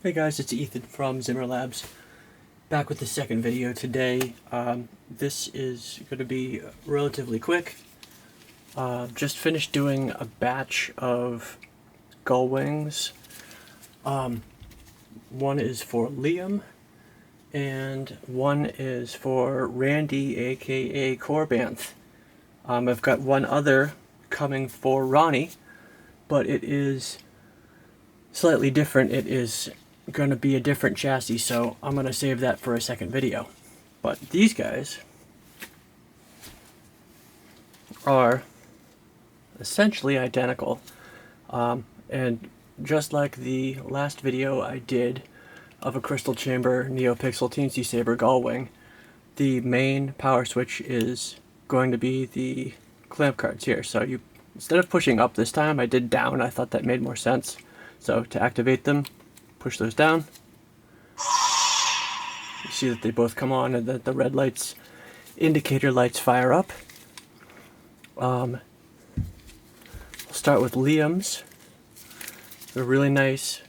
Hey guys, it's Ethan from Zimmer Labs, back with the second video today. This is going to be relatively quick. Just finished doing a batch of Gullwings. One is for Liam, and one is for Randy, aka Korbanth. I've got one other coming for Ronnie, but it is slightly different. It is going to be a different chassis, so I'm going to save that for a second video. But these guys are essentially identical, and just like the last video I did of a crystal chamber neopixel Teensysaber Gullwing, the main power switch is going to be the clamp cards here. So you, instead of pushing up this time, I did down. I thought that made more sense. So to activate them, push those down. You see that they both come on and that the red lights, indicator lights, fire up. We'll start with Liam's. A really nice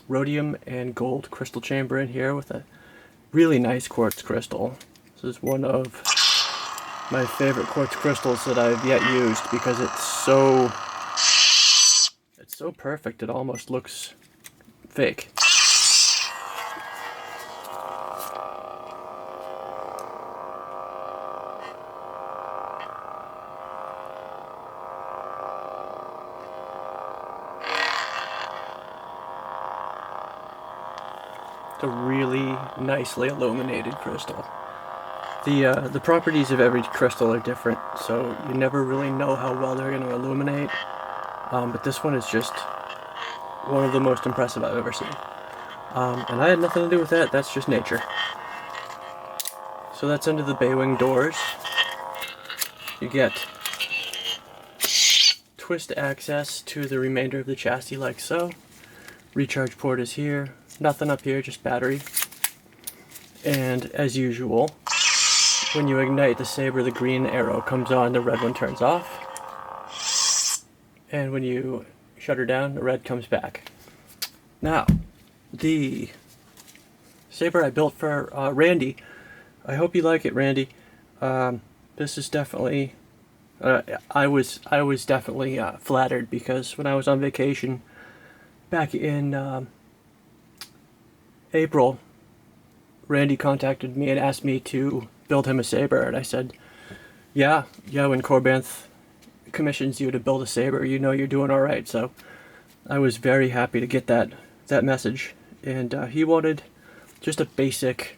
rhodium and gold crystal chamber in here with a really nice quartz crystal. This is one of my favorite quartz crystals that I've yet used because it's so perfect it almost looks fake. It's a really nicely illuminated crystal. The properties of every crystal are different, so you never really know how well they're going to illuminate. But this one is just one of the most impressive I've ever seen. And I had nothing to do with that, that's just nature. So that's under the bay wing doors. You get twist access to the remainder of the chassis like so. Recharge port is here. Nothing up here, just battery. And as usual, when you ignite the saber, the green arrow comes on, the red one turns off. And when you shut her down, the red comes back. Now, the saber I built for Randy, I hope you like it, Randy. This is definitely, I was definitely flattered because when I was on vacation back in April, Randy contacted me and asked me to build him a saber, and I said, yeah, when Korbanth commissions you to build a saber, you know you're doing alright. So I was very happy to get that message, and he wanted just a basic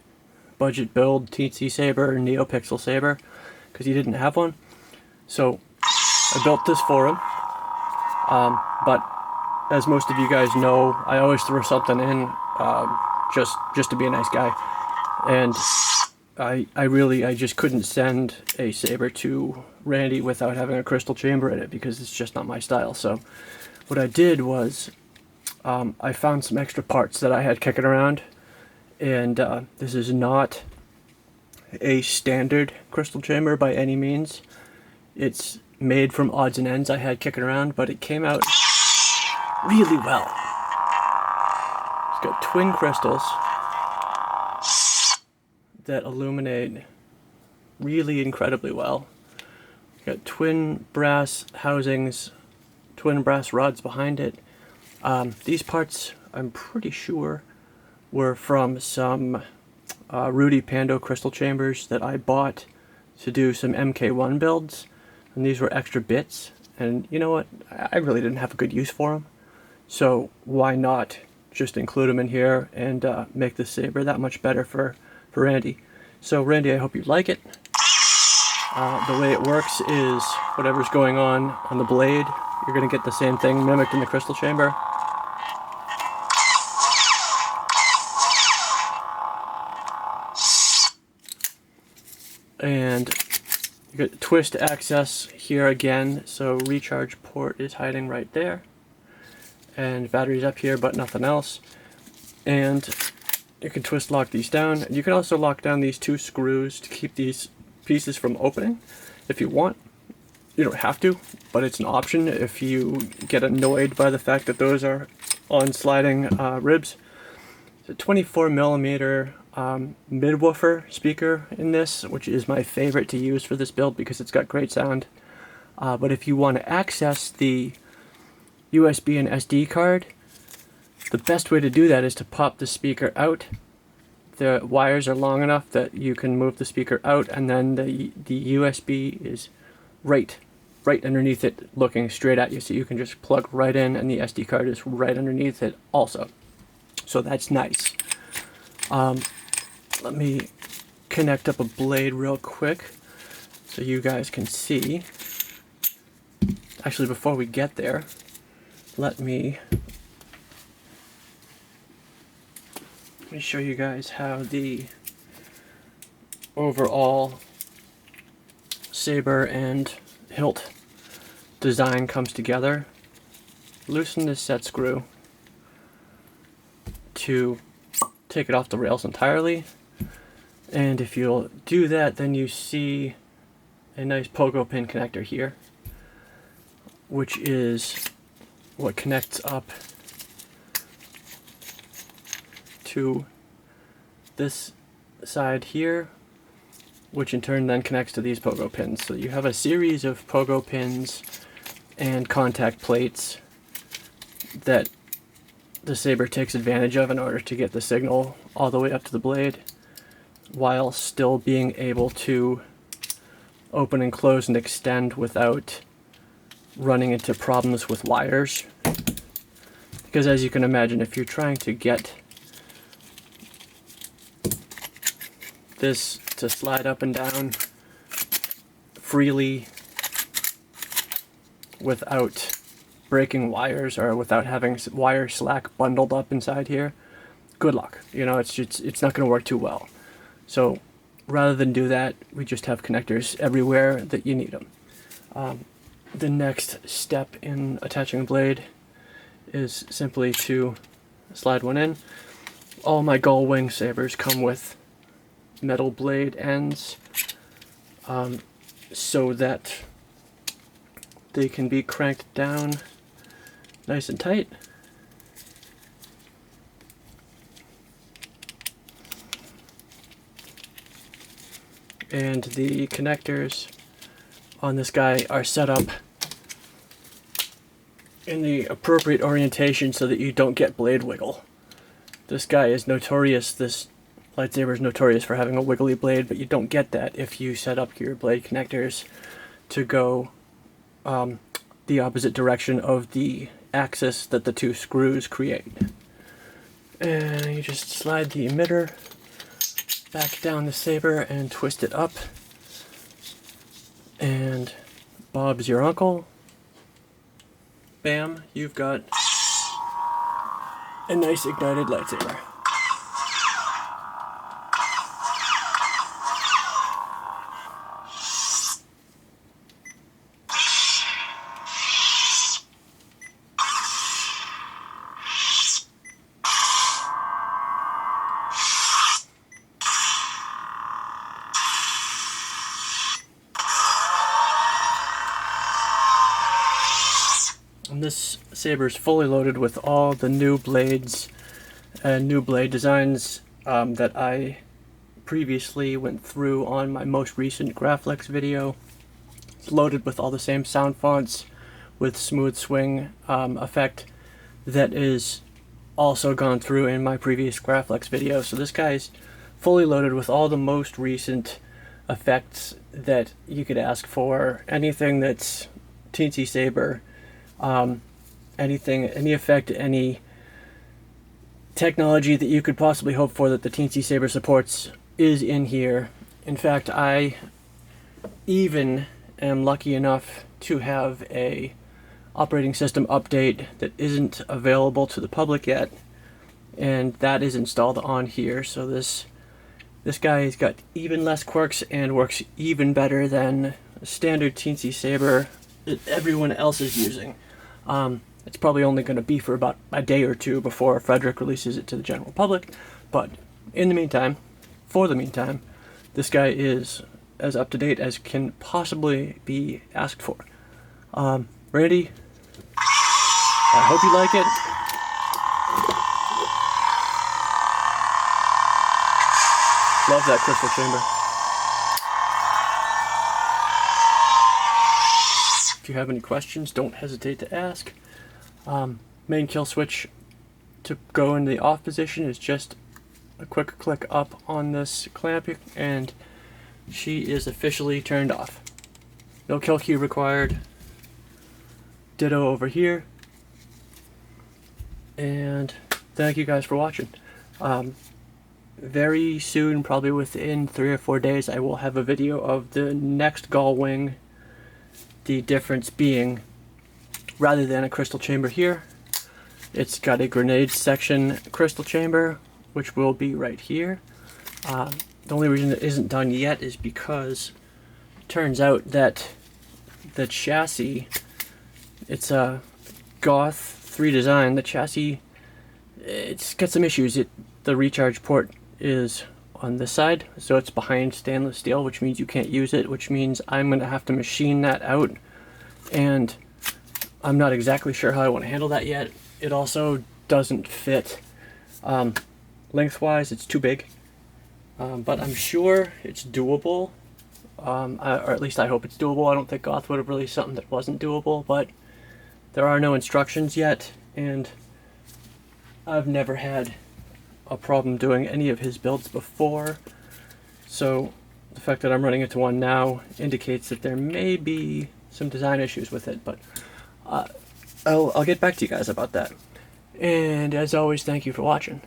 budget build Teensysaber neopixel saber because he didn't have one. So I built this for him, but as most of you guys know, I always throw something in just to be a nice guy, and I just couldn't send a saber to Randy without having a crystal chamber in it because it's just not my style. So what I did was I found some extra parts that I had kicking around, and this is not a standard crystal chamber by any means. It's made from odds and ends I had kicking around, but it came out really well. It's got twin crystals that illuminate really incredibly well. Got twin brass housings, twin brass rods behind it. These parts, I'm pretty sure, were from some Rudy Pando crystal chambers that I bought to do some MK1 builds, and these were extra bits. And you know what? I really didn't have a good use for them, so why not just include them in here and make the saber that much better for Randy. So Randy, I hope you like it. The way it works is whatever's going on the blade, you're going to get the same thing mimicked in the crystal chamber. And you get twist access here again, so recharge port is hiding right there. And battery's up here, but nothing else. And you can twist lock these down. You can also lock down these two screws to keep these pieces from opening if you want. You don't have to, but it's an option if you get annoyed by the fact that those are on sliding ribs. It's a 24 millimeter mid-woofer speaker in this, which is my favorite to use for this build because it's got great sound. But if you want to access the USB and SD card, the best way to do that is to pop the speaker out. The wires are long enough that you can move the speaker out, and then the USB is right underneath it, looking straight at you, so you can just plug right in, and the SD card is right underneath it also. So that's nice. Let me connect up a blade real quick so you guys can see. Actually, before we get there, let me show you guys how the overall saber and hilt design comes together. Loosen this set screw to take it off the rails entirely, and if you'll do that, then you see a nice pogo pin connector here, which is what connects up to this side here, which in turn then connects to these pogo pins. So you have a series of pogo pins and contact plates that the saber takes advantage of in order to get the signal all the way up to the blade, while still being able to open and close and extend without running into problems with wires. Because as you can imagine, if you're trying to get this to slide up and down freely without breaking wires or without having wire slack bundled up inside here, good luck. You know, it's not going to work too well. So rather than do that, we just have connectors everywhere that you need them. The next step in attaching a blade is simply to slide one in. All my Gullwing sabers come with metal blade ends so that they can be cranked down nice and tight. And the connectors on this guy are set up in the appropriate orientation so that you don't get blade wiggle. This guy is notorious, this lightsaber is notorious for having a wiggly blade, but you don't get that if you set up your blade connectors to go the opposite direction of the axis that the two screws create. And you just slide the emitter back down the saber and twist it up, and Bob's your uncle. Bam, you've got a nice ignited lightsaber. And this saber is fully loaded with all the new blades and new blade designs that I previously went through on my most recent Graflex video. It's loaded with all the same sound fonts with smooth swing effect that is also gone through in my previous Graflex video. So this guy's fully loaded with all the most recent effects that you could ask for. Anything that's Teensysaber, anything, any effect, any technology that you could possibly hope for that the Teensysaber supports is in here. In fact, I even am lucky enough to have a operating system update that isn't available to the public yet, and that is installed on here. So this guy's got even less quirks and works even better than a standard Teensysaber that everyone else is using. It's probably only going to be for about a day or two before Frederick releases it to the general public, but in the meantime, for the meantime, this guy is as up to date as can possibly be asked for. Randy, I hope you like it. Love that crystal chamber. If you have any questions, don't hesitate to ask. Main kill switch to go in the off position is just a quick click up on this clamp, and she is officially turned off. No kill key required. Ditto over here. And thank you guys for watching. Very soon, probably within 3 or 4 days, I will have a video of the next Gullwing. The difference being, rather than a crystal chamber here, it's got a grenade section crystal chamber, which will be right here. The only reason it isn't done yet is because it turns out that the chassis, it's a Goth 3 design. The chassis, it's got some issues. The recharge port is on this side, so it's behind stainless steel, which means you can't use it, which means I'm going to have to machine that out, and I'm not exactly sure how I want to handle that yet. It also doesn't fit lengthwise, it's too big, but I'm sure it's doable, or at least I hope it's doable. I don't think Goth would have released something that wasn't doable, but there are no instructions yet, and I've never had a problem doing any of his builds before, so the fact that I'm running into one now indicates that there may be some design issues with it, but I'll get back to you guys about that. And as always, thank you for watching.